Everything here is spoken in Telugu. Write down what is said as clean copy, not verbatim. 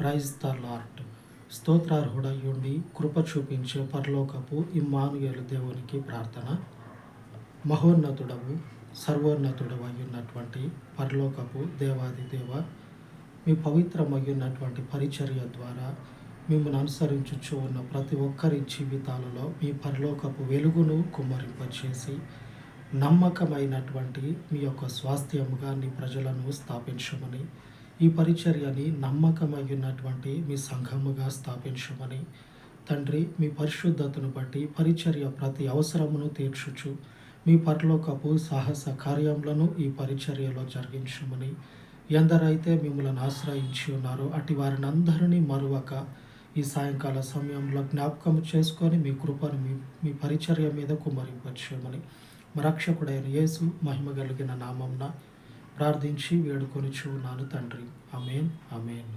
Praise the Lord. స్తోత్రార్హుడయ్యుండి కృప చూపించే పరలోకపు ఇమ్మానుయేలు దేవునికి ప్రార్థన. మహోన్నతుడవు సర్వోన్నతుడవు అయ్యున్నటువంటి పరలోకపు దేవాది దేవ, మీ పవిత్రమయ్యున్నటువంటి పరిచర్య ద్వారా మిమ్మల్ని అనుసరించుచు ఉన్న ప్రతి ఒక్కరి జీవితాలలో మీ పరలోకపు వెలుగును కుమ్మరింపచేసి నమ్మకమైనటువంటి మీ యొక్క స్వాస్థ్యముగా నీ ప్రజలను స్థాపించమని, ఈ పరిచర్యని నమ్మకమైనటువంటి మీ సంఘముగా స్థాపించమని తండ్రి, మీ పరిశుద్ధతను బట్టి పరిచర్య ప్రతి అవసరమును తీర్చుచు మీ పరలోకపు సాహస కార్యములను ఈ పరిచర్యలో జరిగించమని, ఎందరైతే మిమ్మల్ని ఆశ్రయించి ఉన్నారో అటు వారిని అందరినీ మరువక ఈ సాయంకాల సమయంలో జ్ఞాపకం చేసుకొని మీ కృపను మీ పరిచర్య మీద కుమ్మరింపచేయమని రక్షకుడైన యేసు మహిమ కలిగిన నామంన ప్రార్థించి వేడుకొనిచున్నాను తండ్రి. ఆమేన్, ఆమేన్.